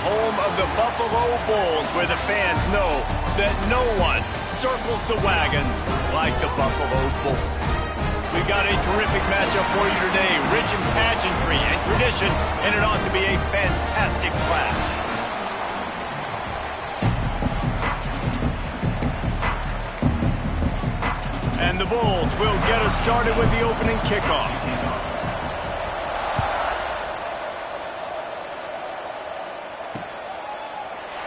home of the Buffalo Bulls, where the fans know that no one circles the wagons like the Buffalo Bulls. We've got a terrific matchup for you today, rich in pageantry and tradition, and it ought to be a fantastic clash. And the Bulls will get us started with the opening kickoff.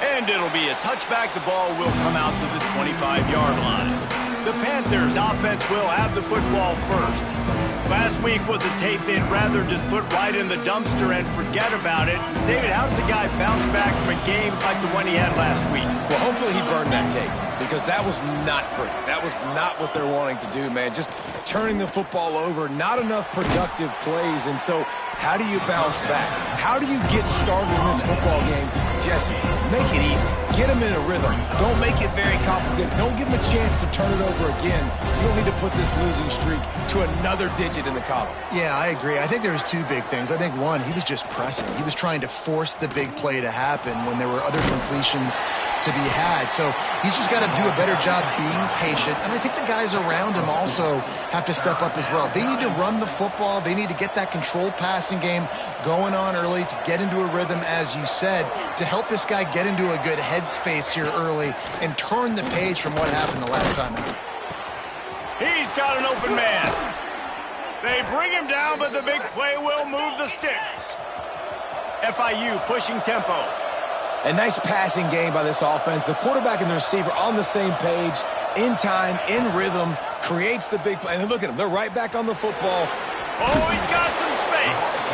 And it'll be a touchback. The ball will come out to the 25-yard line. The Panthers offense will have the football first. Last week was a tape they'd rather just put right in the dumpster and forget about it. David, how does a guy bounce back from a game like the one he had last week? Well, hopefully he burned that tape, because that was not pretty. That was not what they're wanting to do, man. Just turning the football over, not enough productive plays. And so how do you bounce back? How do you get started in this football game? Jesse, make it easy. Get him in a rhythm. Don't make it very complicated. Don't give him a chance to turn it over again. You don't need to put this losing streak to another digit in the column. Yeah, I agree. I think there was two big things. I think, one, he was just pressing. He was trying to force the big play to happen when there were other completions to be had. So he's just got to do a better job being patient. And I think the guys around him also have to step up as well. They need to run the football. They need to get that controlled passing game going on early to get into a rhythm, as you said, to help this guy get into a good headspace here early and turn the page from what happened the last time out. He's got an open man. They bring him down, but the big play will move the sticks. FIU pushing tempo. A nice passing game by this offense. The quarterback and the receiver on the same page, in time, in rhythm, creates the big play. And look at them. They're right back on the football. Oh, he's got some space.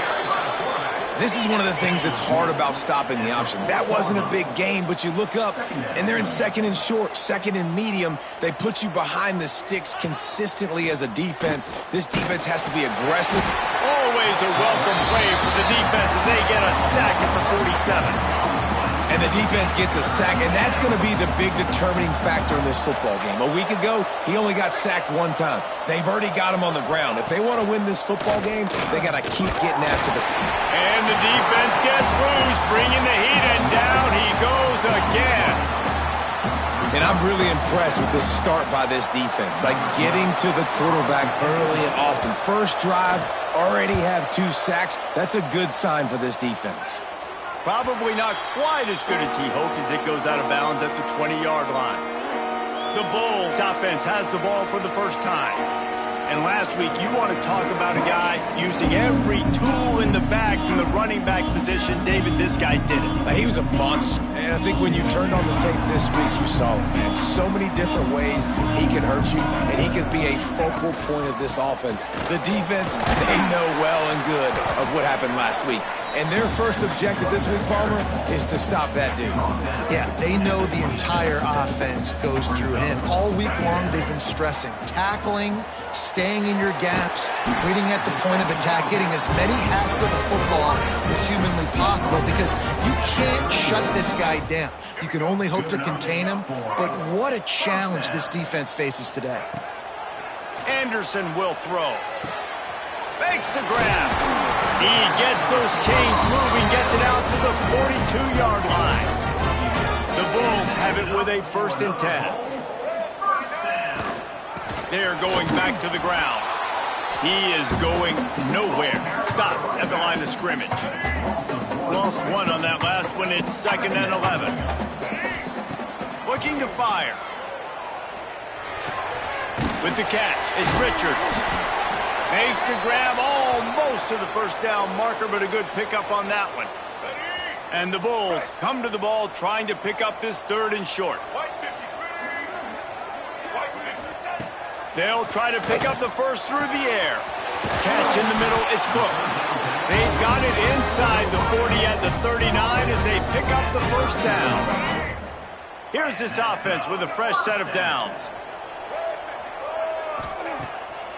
This is one of the things that's hard about stopping the option. That wasn't a big gain, but you look up, and they're in second and short, second and medium. They put you behind the sticks consistently as a defense. This defense has to be aggressive. Always a welcome play for the defense as they get a sack at the 47. And the defense gets a sack, and that's going to be the big determining factor in this football game. A week ago, he only got sacked one time. They've already got him on the ground. If they want to win this football game, they got to keep getting after the... And the defense gets loose, bringing the heat, and down he goes again. And I'm really impressed with this start by this defense. Like getting to the quarterback early and often. First drive, already have 2 sacks. That's a good sign for this defense. Probably not quite as good as he hoped as it goes out of bounds at the 20-yard line. The Bulls offense has the ball for the first time. And last week, you want to talk about a guy using every tool in the bag from the running back position. David, this guy did it. He was a monster. And I think when you turned on the tape this week, you saw him, man. So many different ways he can hurt you, and he can be a focal point of this offense. The defense, they know well and good of what happened last week. And their first objective this week, Palmer, is to stop that dude. Yeah, they know the entire offense goes through him. All week long, they've been stressing tackling, staying in your gaps, waiting at the point of attack, getting as many hats to the football as humanly possible, because you can't shut this guy down. You can only hope to contain him, but what a challenge this defense faces today. Anderson will throw. Makes the grab. He gets those chains moving, gets it out to the 42-yard line. The Bulls have it with a 1st and 10. They're going back to the ground. He is going nowhere. Stopped at the line of scrimmage. Lost 1 on that last one. It's 2nd and 11. Looking to fire. With the catch, it's Richards. Makes the grab almost to the first down marker, but a good pickup on that one. And the Bulls come to the ball trying to pick up this 3rd and short. They'll try to pick up the first through the air. Catch in the middle, it's Cook. They've got it inside the 40 at the 39 as they pick up the first down. Here's this offense with a fresh set of downs.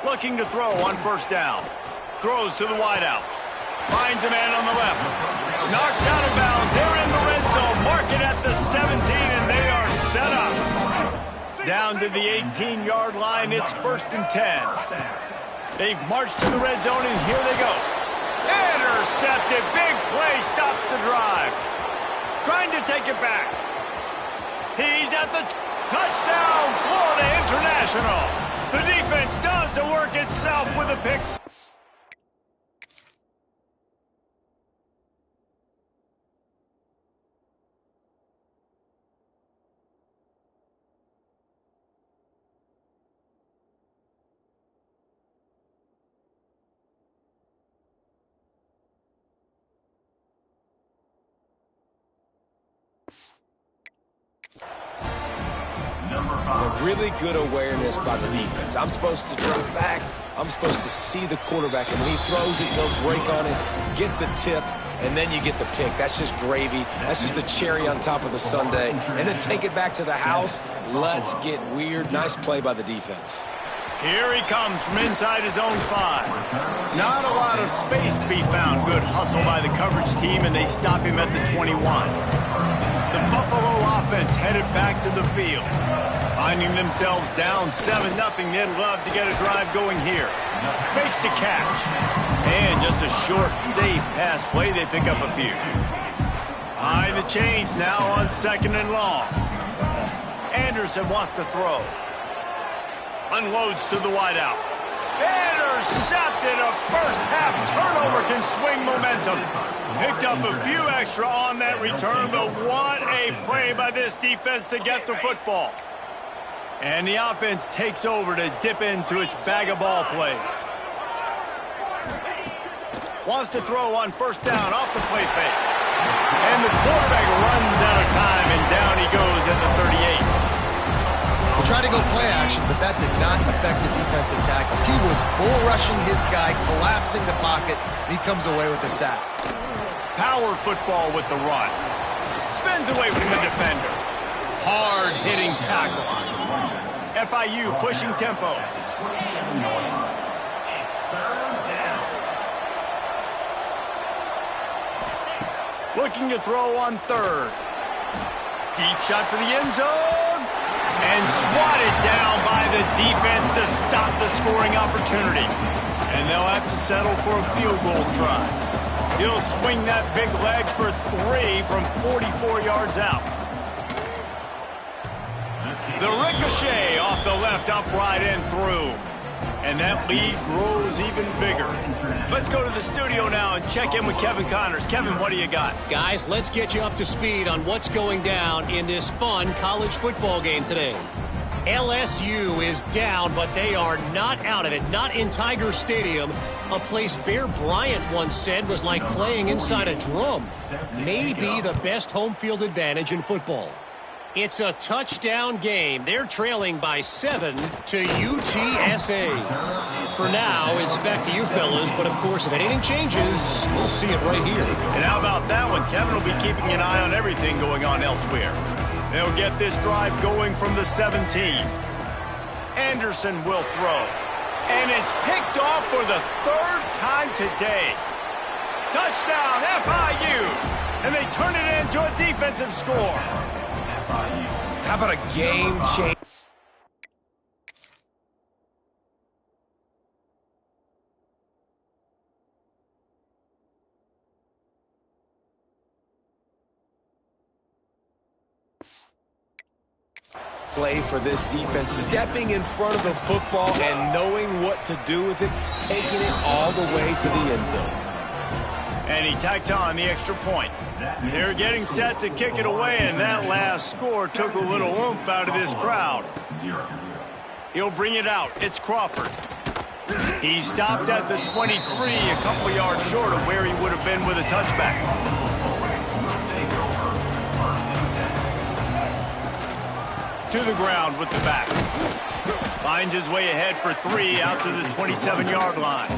Looking to throw on 1st down. Throws to the wideout. Finds a man on the left. Knocked out of bounds. They're in the red zone. Mark it at the 17, and they are set up. Down to the 18-yard line. It's 1st and 10. They've marched to the red zone, and here they go. Intercepted. Big play stops the drive. trying to take it back. He's at the touchdown, Florida International. The defense does the work itself with a pick. A really good awareness by the defense. I'm supposed to drop back. I'm supposed to see the quarterback, and when he throws it, they'll break on it, gets the tip, and then you get the pick. That's just gravy. That's just a cherry on top of the sundae. And then take it back to the house. Let's get weird. Nice play by the defense. Here he comes from inside his own 5. Not a lot of space to be found. Good hustle by the coverage team, and they stop him at the 21. The Buffalo offense headed back to the field. Finding themselves down 7-0, they'd love to get a drive going here. Makes the catch. And just a short, safe pass play, they pick up a few. Behind the chains now on 2nd and long. Anderson wants to throw. Unloads to the wideout. Intercepted. A first-half turnover can swing momentum. Picked up a few extra on that return, but what a play by this defense to get the football. And the offense takes over to dip into its bag of ball plays. Wants to throw on 1st down off the play fake. And the quarterback runs out of time, and down he goes at the 38. He tried to go play action, but that did not affect the defensive tackle. He was bull rushing his guy, collapsing the pocket, and he comes away with a sack. Power football with the run. Spins away from the defender. Hard-hitting tackle. FIU pushing tempo. Looking to throw on 3rd. Deep shot for the end zone. And swatted down by the defense to stop the scoring opportunity. And they'll have to settle for a field goal try. He'll swing that big leg for 3 from 44 yards out. The ricochet off the left upright and through. And that lead grows even bigger. Let's go to the studio now and check in with Kevin Connors. Kevin, what do you got? Guys, let's get you up to speed on what's going down in this fun college football game today. LSU is down, but they are not out of it. Not in Tiger Stadium, a place Bear Bryant once said was like playing inside a drum. Maybe the best home field advantage in football. It's a touchdown game. They're trailing by 7 to UTSA. For now, it's back to you fellas, but of course, if anything changes, we'll see it right here. And how about that one? Kevin will be keeping an eye on everything going on elsewhere. They'll get this drive going from the 17. Anderson will throw. And it's picked off for the 3rd time today. Touchdown, FIU! And they turn it into a defensive score. How about a game change? Play for this defense, stepping in front of the football and knowing what to do with it, taking it all the way to the end zone. And he tacked on the extra point. They're getting set to kick it away, and that last score took a little oomph out of this crowd. He'll bring it out. It's Crawford. He stopped at the 23, a couple yards short of where he would have been with a touchback. To the ground with the back. Finds his way ahead for 3 out to the 27-yard line.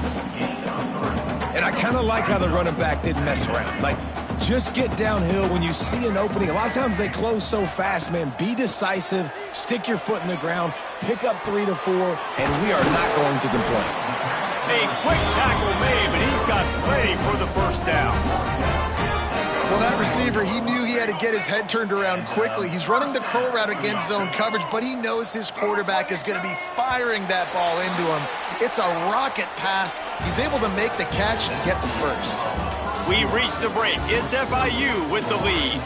And I kind of like how the running back didn't mess around. Like, just get downhill when you see an opening. A lot of times they close so fast, man. Be decisive, stick your foot in the ground, pick up 3 to 4, and we are not going to complain. A quick tackle made, but he's got plenty for the 1st down. Well, that receiver, he knew he had to get his head turned around quickly. He's running the curl route against zone coverage, but he knows his quarterback is going to be firing that ball into him. It's a rocket pass. He's able to make the catch and get the 1st. We reached the break. It's FIU with the lead.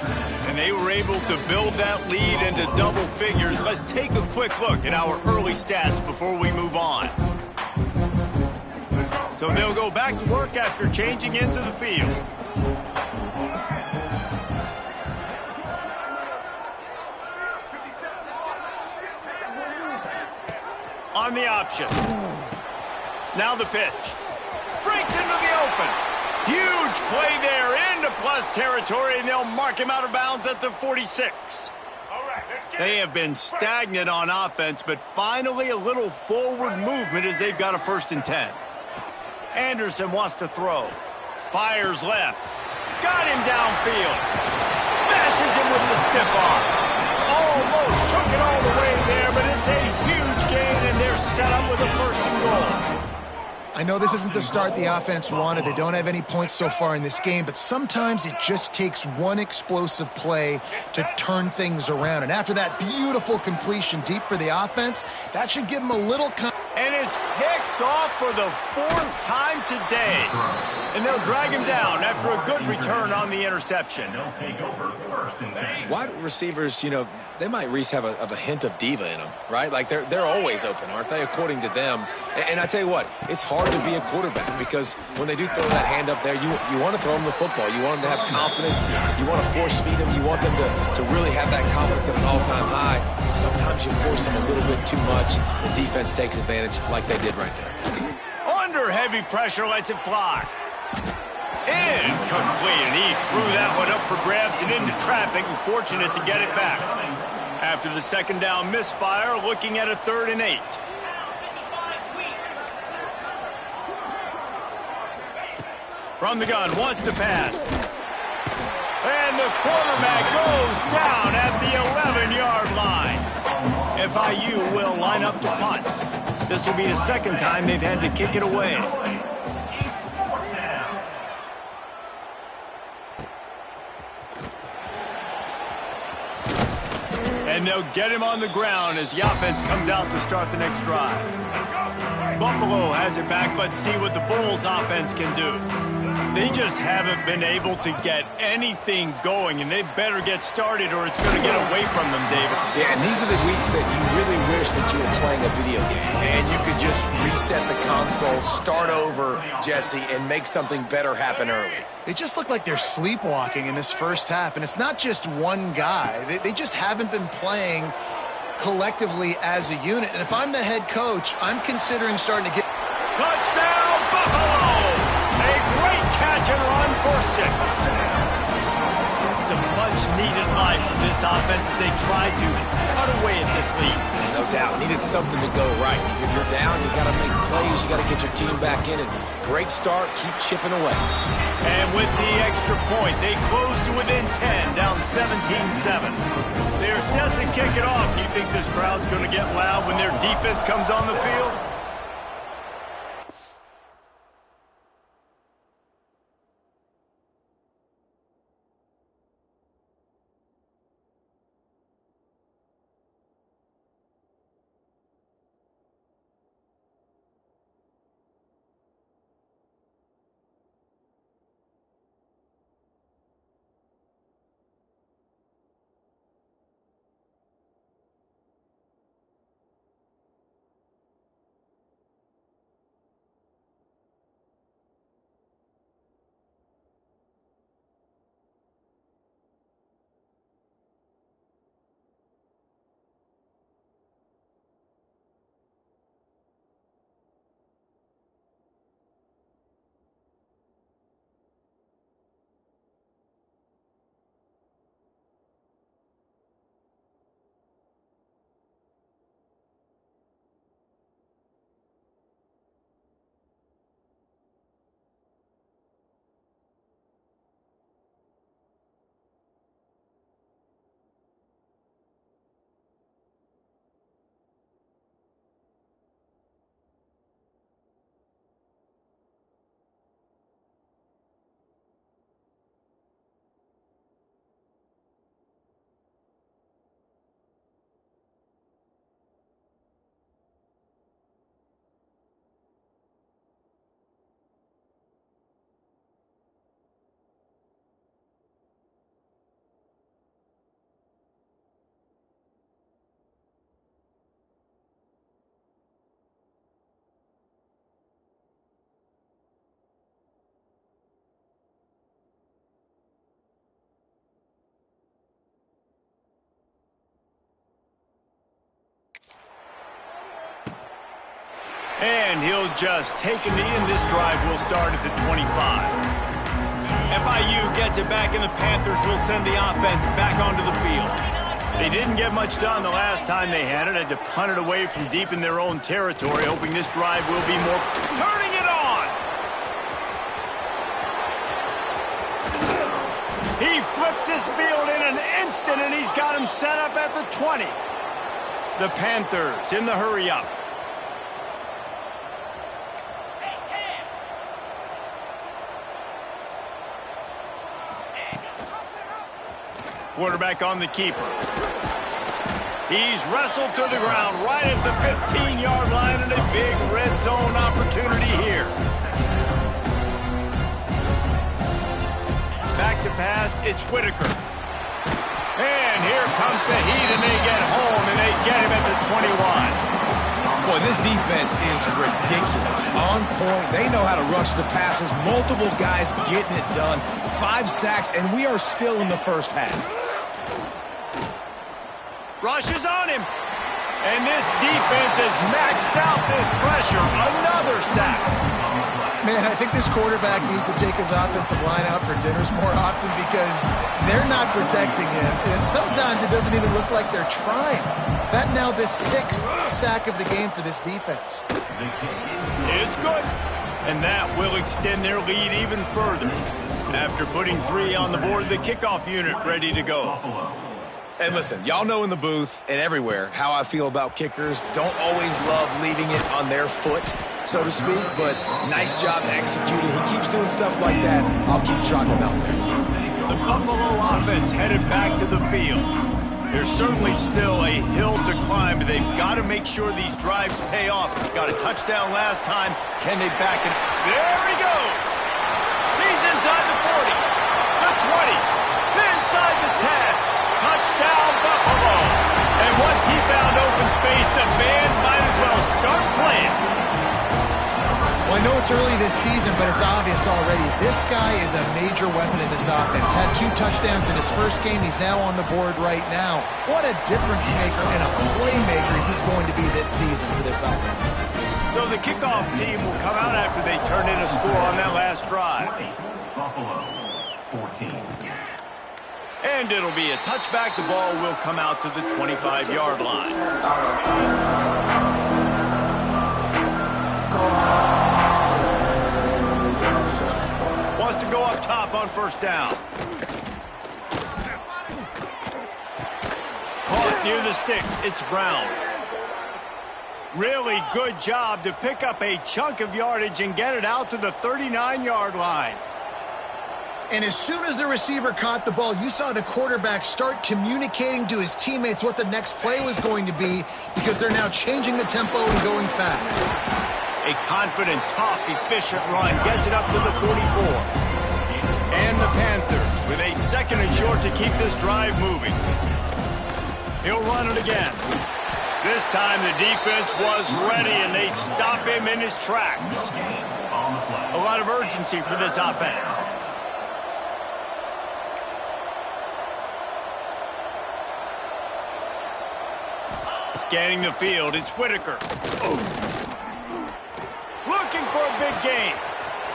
And they were able to build that lead into double figures. Let's take a quick look at our early stats before we move on. So they'll go back to work after changing into the field. On the option. Now the pitch. Breaks into the open. Huge play there into plus territory, and they'll mark him out of bounds at the 46. They have been stagnant on offense, but finally a little forward movement as they've got a 1st and 10. Anderson wants to throw. Fires left. Got him downfield. Smashes him with the stiff arm. Almost took it all the way there, but it's a huge gain, and they're set up with a 1st and goal. I know this isn't the start the offense wanted. They don't have any points so far in this game, but sometimes it just takes one explosive play to turn things around. And after that beautiful completion deep for the offense, that should give them a little and it's picked off for the 4th time today. And they'll drag him down after a good return on the interception. Wide receivers, you know, they might at least have a hint of diva in them, right? Like they're always open, aren't they, according to them? And I tell you what, it's hard to be a quarterback because when they do throw that hand up there, you want to throw them the football. You want them to have confidence. You want to force feed them. You want them to really have that confidence at an all-time high. Sometimes you force them a little bit too much. The defense takes advantage like they did right there. Under heavy pressure, lets it fly. Incomplete, and he threw that one up for grabs and into traffic, and fortunate to get it back. After the 2nd down misfire, looking at a 3rd and 8. From the gun, wants to pass. And the quarterback goes down at the 11-yard line. FIU will line up to punt. This will be the 2nd time they've had to kick it away. And they'll get him on the ground as the offense comes out to start the next drive. Buffalo has it back. Let's see what the Bulls offense can do. They just haven't been able to get anything going, and they better get started or it's going to get away from them, David. Yeah, and these are the weeks that you really wish that you were playing a video game and you could just reset the console, start over, Jesse, and make something better happen early. They just look like they're sleepwalking in this 1st half, and it's not just one guy. They just haven't been playing collectively as a unit. And if I'm the head coach, I'm considering starting to get... Touchdown, Buffalo! A great catch and run for 6. It's a much-needed life from this offense as they try to cut away at this lead. No doubt. Needed something to go right. If you're down, you got to make plays. You got to get your team back in it. Great start. Keep chipping away. And with the extra point, they close to within 10, down 17-7. They're set to kick it off. Do you think this crowd's going to get loud when their defense comes on the field? And he'll just take a knee, and this drive will start at the 25. FIU gets it back, and the Panthers will send the offense back onto the field. They didn't get much done the last time they had it. Had to punt it away from deep in their own territory, hoping this drive will be more. Turning it on! He flips his field in an instant, and he's got him set up at the 20. The Panthers in the hurry-up. Quarterback on the keeper. He's wrestled to the ground right at the 15-yard line, and a big red zone opportunity here. Back to pass, it's Whitaker. And here comes the heat, and they get home, and they get him at the 21. Boy, this defense is ridiculous. On point. They know how to rush the passers. Multiple guys getting it done. 5 sacks, and we are still in the first half. Rushes on him. And this defense has maxed out this pressure. Another sack. Man, I think this quarterback needs to take his offensive line out for dinners more often because they're not protecting him. And sometimes it doesn't even look like they're trying. That now the 6th sack of the game for this defense. It's good. And that will extend their lead even further. After putting 3 on the board, the kickoff unit ready to go. And listen, y'all know in the booth and everywhere how I feel about kickers. Don't always love leaving it on their foot, so to speak, but nice job executing. He keeps doing stuff like that. I'll keep trotting him out there. The Buffalo offense headed back to the field. There's certainly still a hill to climb, but they've got to make sure these drives pay off. Got a touchdown last time. Can they back it? There he goes. He's inside the 40, the 20, inside the 10. Touchdown, Buffalo. And once he found open space, the band might as well start playing. Well, I know it's early this season, but it's obvious already. This guy is a major weapon in this offense. Had 2 touchdowns in his first game. He's now on the board right now. What a difference maker and a playmaker he's going to be this season for this offense. So the kickoff team will come out after they turn in a score on that last drive. Buffalo, 14. And it'll be a touchback. The ball will come out to the 25-yard line. Wants to go up top on first down. Caught near the sticks. It's Brown. Really good job to pick up a chunk of yardage and get it out to the 39-yard line. And as soon as the receiver caught the ball, you saw the quarterback start communicating to his teammates what the next play was going to be because they're now changing the tempo and going fast. A confident, tough, efficient run gets it up to the 44. And the Panthers with a 2nd and short to keep this drive moving. He'll run it again. This time the defense was ready and they stop him in his tracks. A lot of urgency for this offense. Scanning the field, it's Whitaker. Looking for a big gain.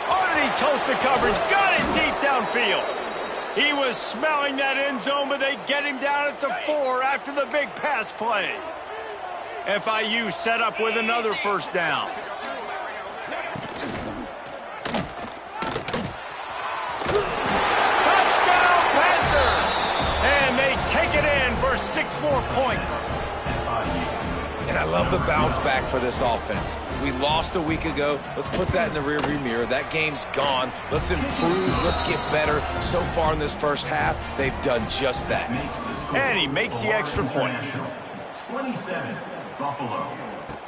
Oh, did he toast the coverage? Got it deep downfield. He was smelling that end zone, but they get him down at the 4 after the big pass play. FIU set up with another first down. Touchdown, Panthers! And they take it in for 6 more points. And I love the bounce back for this offense. We lost a week ago. Let's put that in the rearview mirror. That game's gone. Let's improve. Let's get better. So far in this first half, they've done just that. And he makes the extra point. 27, Buffalo,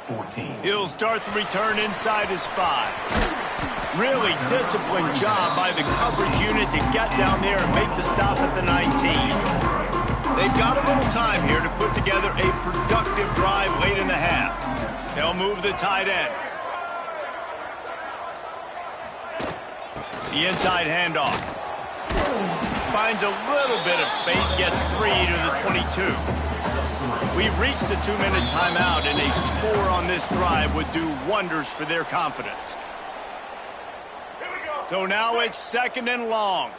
14. He'll start the return inside his 5. Really disciplined job by the coverage unit to get down there and make the stop at the 19. They've got a little time here to put together a productive drive late in the half. They'll move the tight end. The inside handoff. Finds a little bit of space, gets 3 to the 22. We've reached the 2-minute timeout, and a score on this drive would do wonders for their confidence. So now it's 2nd and long.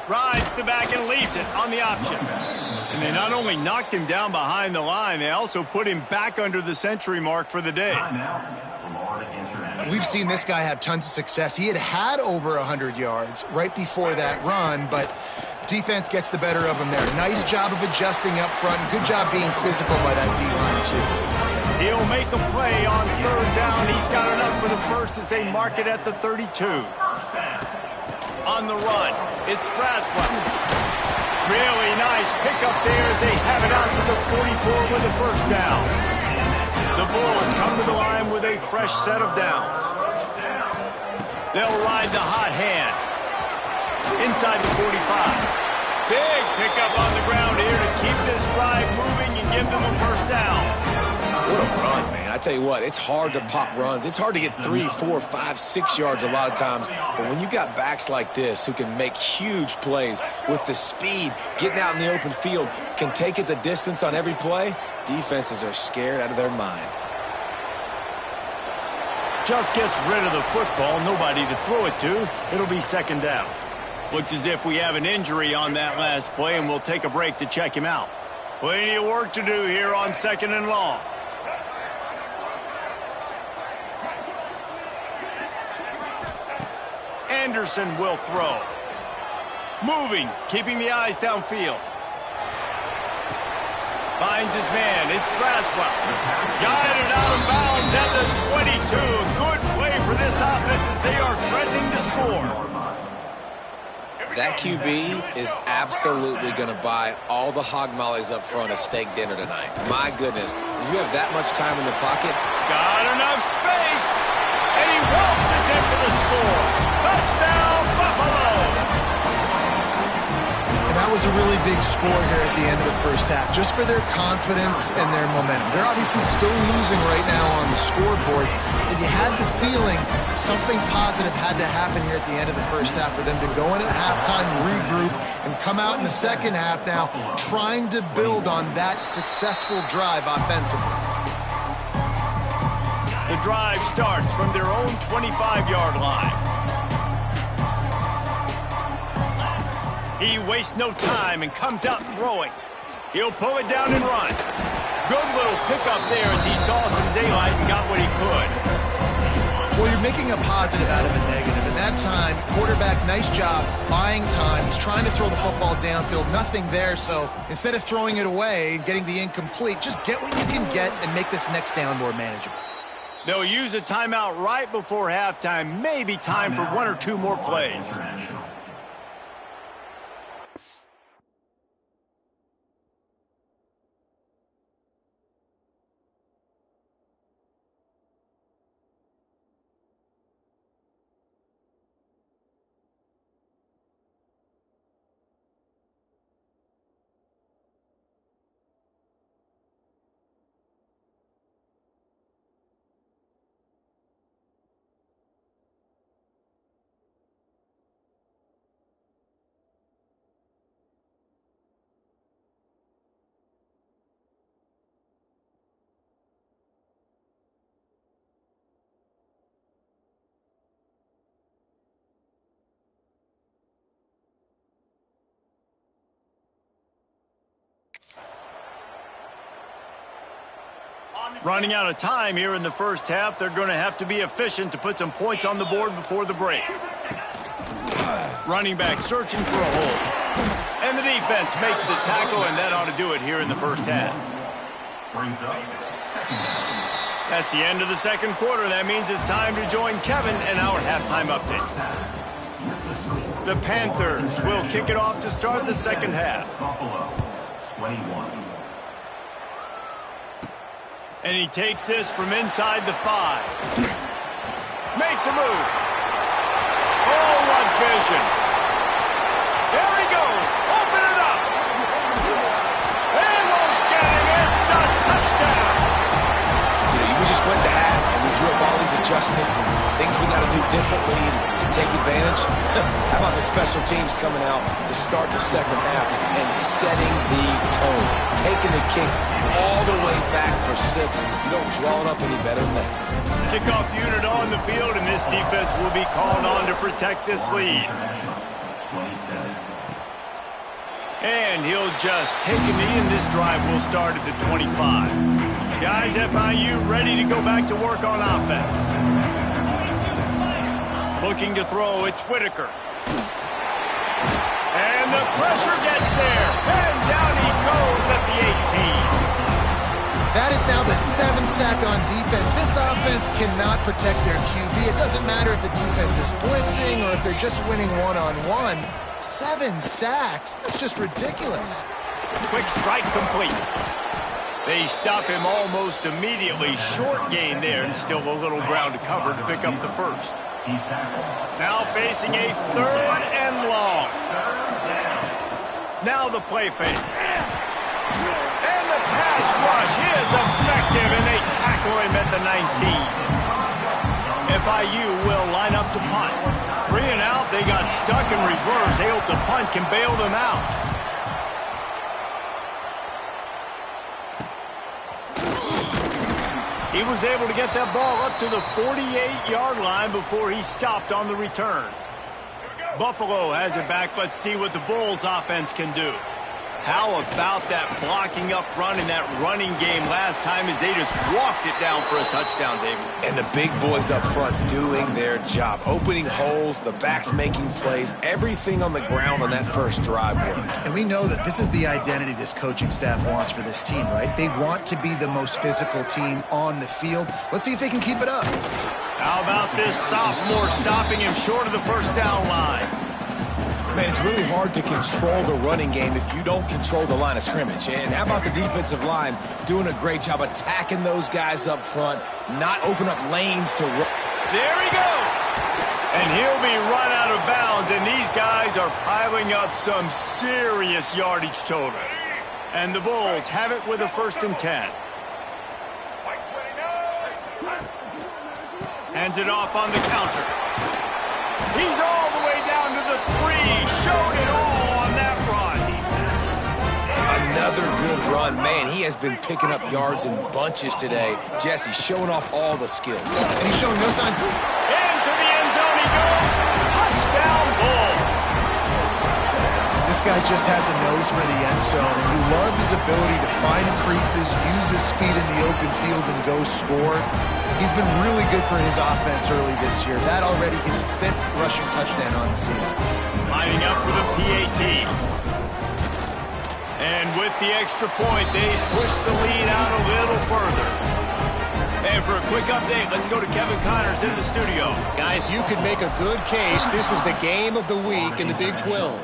Rides the back and leaves it on the option. And they not only knocked him down behind the line, they also put him back under the century mark for the day. We've seen this guy have tons of success. He had over 100 yards right before that run, but defense gets the better of him there. Nice job of adjusting up front. Good job being physical by that D-line, too. He'll make a play on 3rd down. He's got enough for the first as they mark it at the 32. On the run, it's Braswell. Really nice pickup there as they have it out to the 44 with a first down. The Bulls come to the line with a fresh set of downs. They'll ride the hot hand. Inside the 45. Big pickup on the ground here to keep this drive moving and give them a first down. What a run, man. I tell you what, it's hard to pop runs. It's hard to get 3, 4, 5, 6 yards a lot of times. But when you got backs like this who can make huge plays with the speed, getting out in the open field, can take it the distance on every play, defenses are scared out of their mind. Just gets rid of the football, nobody to throw it to. It'll be 2nd down. Looks as if we have an injury on that last play, and we'll take a break to check him out. Plenty of work to do here on 2nd and long. Anderson will throw. Moving, keeping the eyes downfield. Finds his man. It's Braswell. Guided out of bounds at the 22. Good play for this offense as they are threatening to score. That QB is absolutely going to buy all the hog mollies up front at steak dinner tonight. My goodness, when you have that much time in the pocket. Got enough space. And he waltzes in for the score. Touchdown, Buffalo. And that was a really big score here at the end of the first half, just for their confidence and their momentum. They're obviously still losing right now on the scoreboard, but you had the feeling something positive had to happen here at the end of the first half for them to go in at halftime, regroup, and come out in the second half now trying to build on that successful drive offensively. The drive starts from their own 25-yard line. He wastes no time and comes out throwing. He'll pull it down and run. Good little pickup there as he saw some daylight and got what he could. Well, you're making a positive out of a negative. And that time, quarterback, nice job, buying time. He's trying to throw the football downfield. Nothing there, so instead of throwing it away and getting the incomplete, just get what you can get and make this next down more manageable. They'll use a timeout right before halftime. Maybe time for 1 or 2 more plays. Running out of time here in the first half. They're going to have to be efficient to put some points on the board before the break. Running back searching for a hole. And the defense makes the tackle, and that ought to do it here in the first half. That's the end of the second quarter. That means it's time to join Kevin in our halftime update. The Panthers will kick it off to start the second half. Buffalo, 21. And he takes this from inside the 5. Makes a move. Oh, what vision. There he goes. Open it up. They won't get him. It's a touchdown. You know, we just went to half and we drew up all these adjustments and things we got to do differently to take advantage. How about the special teams coming out to start the second half and setting the tone, taking the kick all the way back for 6. You don't draw it up any better than that. Kickoff unit on the field, and this defense will be called on to protect this lead. 27. And he'll just take a knee, and this drive will start at the 25. Guys, FIU ready to go back to work on offense. Looking to throw, it's Whitaker. And the pressure gets there. And down he goes at the 18. That is now the 7th sack on defense. This offense cannot protect their QB. It doesn't matter if the defense is blitzing or if they're just winning one-on-one. 7 sacks? That's just ridiculous. Quick strike complete. They stop him almost immediately. Short gain there, and still a little ground to cover to pick up the first. He's tackled. Now facing a 3rd and long. Now the play fake. And the pass rush is effective, and they tackle him at the 19. FIU will line up to punt. 3 and out, they got stuck in reverse. They hope the punt can bail them out. He was able to get that ball up to the 48-yard line before he stopped on the return. Buffalo has it back. Let's see what the Bulls offense can do. How about that blocking up front in that running game last time as they just walked it down for a touchdown, David? And the big boys up front doing their job. Opening holes, the backs making plays, everything on the ground on that first drive worked. And we know that this is the identity this coaching staff wants for this team, right? They want to be the most physical team on the field. Let's see if they can keep it up. How about this sophomore stopping him short of the first down line? Man, it's really hard to control the running game if you don't control the line of scrimmage. And how about the defensive line doing a great job attacking those guys up front, not open up lanes to run. There he goes. And he'll be run out of bounds, and these guys are piling up some serious yardage totals. And the Bulls have it with a 1st and 10. Hands it off on the counter. He's all the way down to the 3. Showed it all on that run. Another good run. Man, he has been picking up yards in bunches today. Jesse showing off all the skills. And he's showing no signs. Into the end zone he goes. Touchdown, Bulls. This guy just has a nose for the end zone, and you love his ability to find creases, use his speed in the open field, and go score. He's been really good for his offense early this year. That already his 5th rushing touchdown on the season. Lining up for the PAT. And with the extra point, they push the lead out a little further. And for a quick update, let's go to Kevin Connors in the studio. Guys, you could make a good case. This is the game of the week in the Big 12.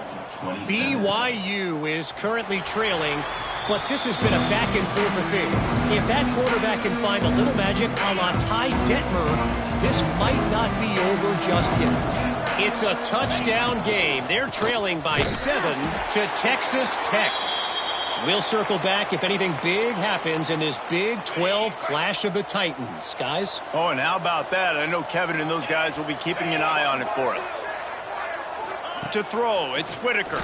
BYU is currently trailing, but this has been a back-and-forth affair. If that quarterback can find a little magic a la Ty Detmer, this might not be over just yet. It's a touchdown game. They're trailing by 7 to Texas Tech. We'll circle back if anything big happens in this Big 12 Clash of the Titans. Guys? Oh, and how about that? I know Kevin and those guys will be keeping an eye on it for us. To throw, it's Whitaker.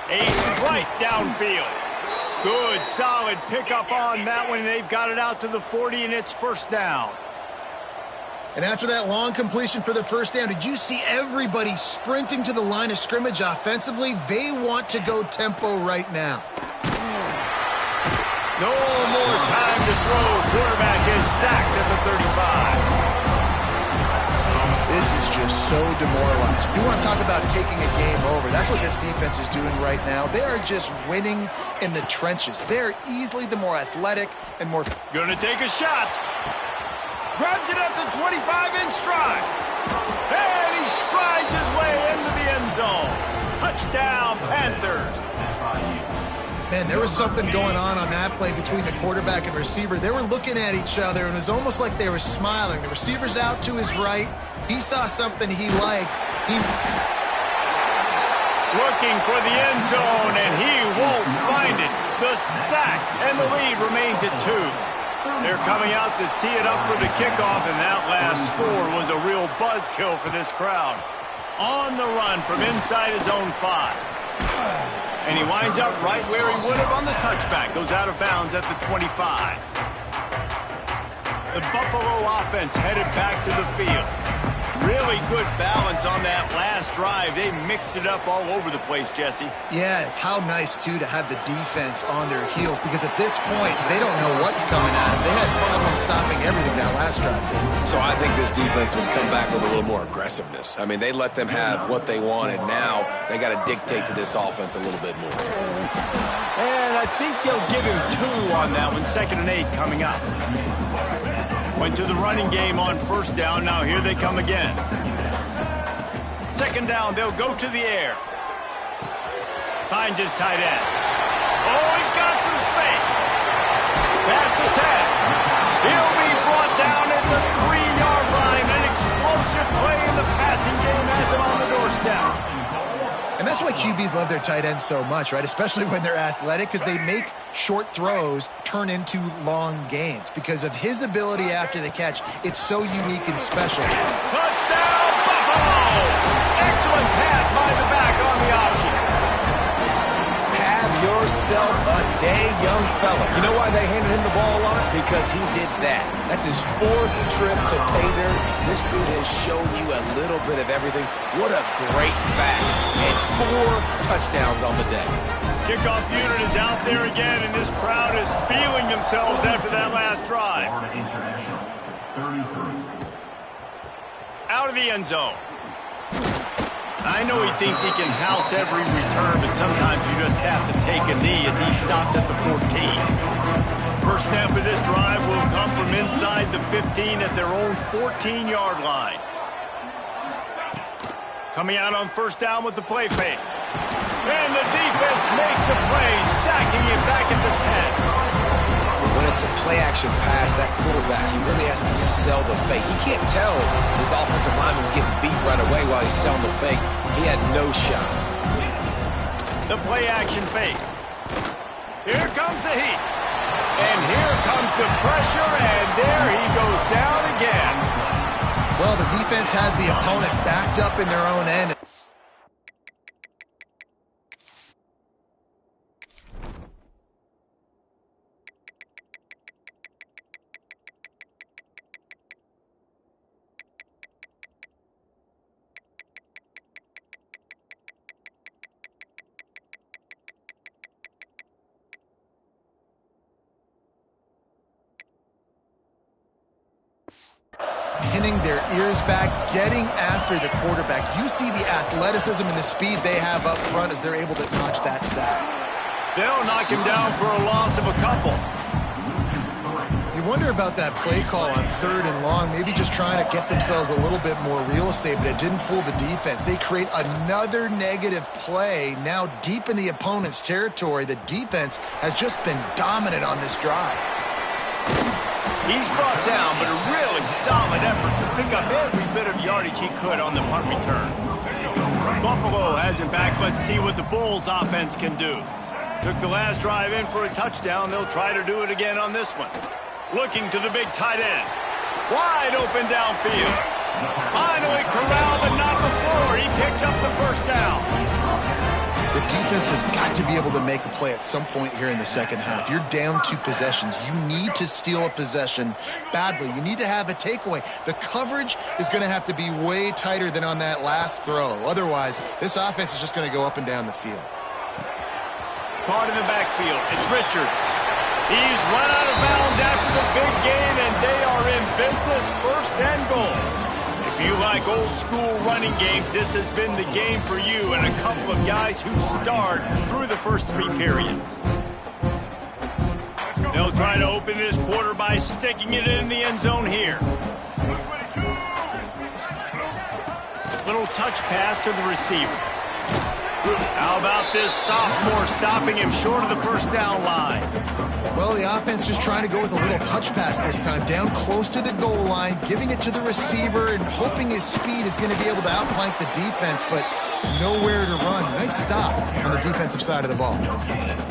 A strike downfield. Good, solid pickup on that one. They've got it out to the 40, and it's 1st down. And after that long completion for the 1st down, did you see everybody sprinting to the line of scrimmage offensively? They want to go tempo right now. No more time to throw. Quarterback is sacked at the 35. This is just so demoralizing. You want to talk about taking a game over. That's what this defense is doing right now. They are just winning in the trenches. They're easily the more athletic and more... Gonna take a shot. Grabs it at the 25 in stride. And he strides his way into the end zone. Touchdown, Panthers. Man, there was something going on that play between the quarterback and receiver. They were looking at each other, and it was almost like they were smiling. The receiver's out to his right. He saw something he liked. Looking for the end zone, and he won't find it. The sack, and the lead remains at 2. They're coming out to tee it up for the kickoff, and that last score was a real buzzkill for this crowd. On the run from inside his own 5. And he winds up right where he would have on the touchback. Goes out of bounds at the 25. The Buffalo offense headed back to the field. Really good balance on that last drive. They mixed it up all over the place, Jesse. Yeah, how nice, too, to have the defense on their heels, because at this point, they don't know what's coming at them. They had problems stopping everything that last drive did. So I think this defense would come back with a little more aggressiveness. I mean, they let them have what they wanted. Now they got to dictate to this offense a little bit more. And I think they'll give him 2 on that one. 2nd and 8 coming up. Went to the running game on 1st down. Now here they come again. 2nd down, they'll go to the air. Finds his tight end. Oh, he's got some space. Past the 10. He'll be brought down at the 3-yard line. An explosive play in the passing game has him on the doorstep. And that's why QBs love their tight ends so much, right? Especially when they're athletic, because they make short throws turn into long gains. Because of his ability after the catch, it's so unique and special. Touchdown, Buffalo! Excellent pass by the back on the option. Have yourself a day, young fella. You know why they handed him the ball a lot? Because he did that. That's his 4th trip to pay dirt. This dude has shown you a little bit of everything. What a great back. And 4 touchdowns on the day. Kickoff unit is out there again, and this crowd is feeling themselves after that last drive. Florida International, 33. Out of the end zone. I know he thinks he can house every return, but sometimes you just have to take a knee as he stopped at the 14. First snap of this drive will come from inside the 15 at their own 14-yard line. Coming out on 1st down with the play fake. And the defense makes a play, sacking it back at the 10. When it's a play-action pass, that quarterback, he really has to sell the fake. He can't tell his offensive lineman's getting beat right away while he's selling the fake. He had no shot. The play-action fake. Here comes the heat. And here comes the pressure, and there he goes down again. Well, the defense has the opponent backed up in their own end. Pinning their ears back, getting after the quarterback. You see the athleticism and the speed they have up front as they're able to notch that sack. They'll knock him down for a loss of a couple. You wonder about that play call on 3rd and long, maybe just trying to get themselves a little bit more real estate, but it didn't fool the defense. They create another negative play now deep in the opponent's territory. The defense has just been dominant on this drive. He's brought down, but a really solid effort to pick up every bit of yardage he could on the punt return. Buffalo has him back. Let's see what the Bulls offense can do. Took the last drive in for a touchdown. They'll try to do it again on this one. Looking to the big tight end. Wide open downfield. Finally corralled, but not before. He picks up the 1st down. The defense has got to be able to make a play at some point here in the 2nd half. You're down 2 possessions. You need to steal a possession badly. You need to have a takeaway. The coverage is going to have to be way tighter than on that last throw. Otherwise, this offense is just going to go up and down the field. Caught in the backfield. It's Richards. He's run out of bounds after the big gain, and they are in business, 1st and goal. If you like old-school running games, this has been the game for you and a couple of guys who starred through the first 3 periods. They'll try to open this quarter by sticking it in the end zone here. Little touch pass to the receiver. How about this sophomore stopping him short of the first down line? Well, the offense just trying to go with a little touch pass this time, down close to the goal line, giving it to the receiver and hoping his speed is going to be able to outflank the defense, but nowhere to run. Nice stop on the defensive side of the ball.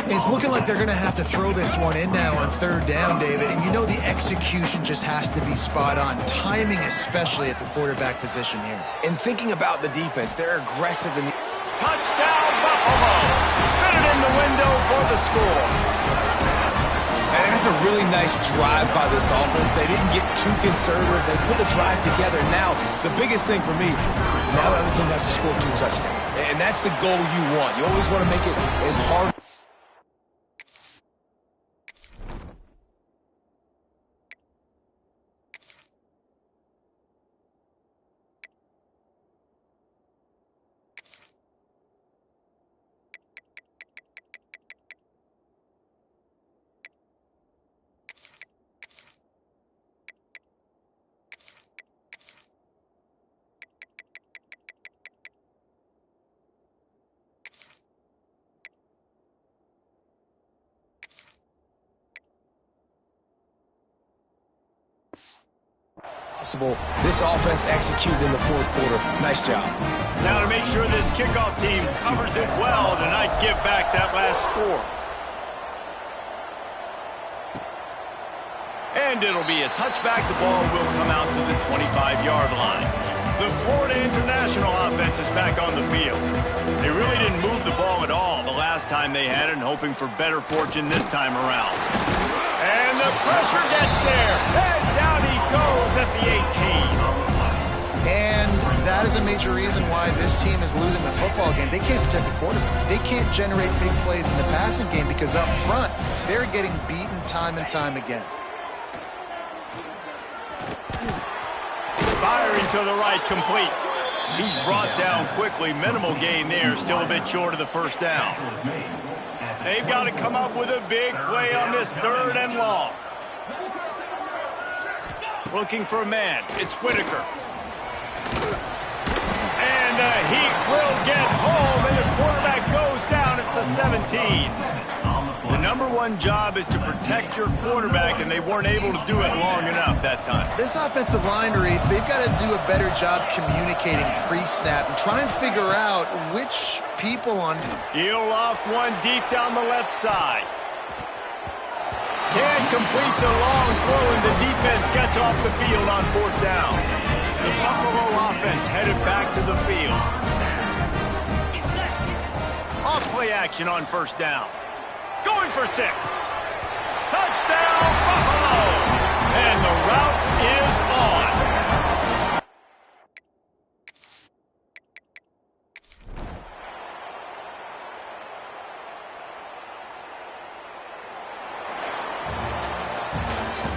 It's looking like they're going to have to throw this one in now on third down, David, and you know the execution just has to be spot on, timing especially at the quarterback position here. And thinking about the defense, they're aggressive in the... Touchdown, Buffalo! Fitted in the window for the score. And it's a really nice drive by this offense. They didn't get too conservative. They put the drive together. Now, the biggest thing for me, now the other team has to score 2 touchdowns. And that's the goal you want. You always want to make it as hard. Possible. This offense executed in the fourth quarter. Nice job. Now to make sure this kickoff team covers it well to not give back that last score. And it'll be a touchback. The ball will come out to the 25-yard line. The Florida International offense is back on the field. They really didn't move the ball at all the last time they had it, and hoping for better fortune this time around. And the pressure gets there. And down he goes at the 18. And that is a major reason why this team is losing the football game. They can't protect the quarterback. They can't generate big plays in the passing game because up front, they're getting beaten time and time again. Firing to the right, complete. He's brought down quickly. Minimal gain there, still a bit short of the first down. They've got to come up with a big play on this third and long. Looking for a man. It's Whitaker. And the Heat will get home, and the quarterback goes down at the 17. The number one job is to protect your quarterback, and they weren't able to do it long enough that time. This offensive line, Reese, they've got to do a better job communicating pre-snap and try and figure out which people on... He'll loft one deep down the left side. Can't complete the long throw, and the defense gets off the field on fourth down. The Buffalo offense headed back to the field. Off play action on first down. Going for 6. Touchdown, Buffalo! And the route is on.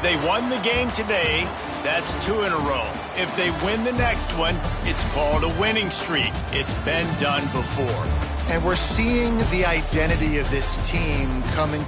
They won the game today. That's 2 in a row. If they win the next one, it's called a winning streak. It's been done before. And we're seeing the identity of this team coming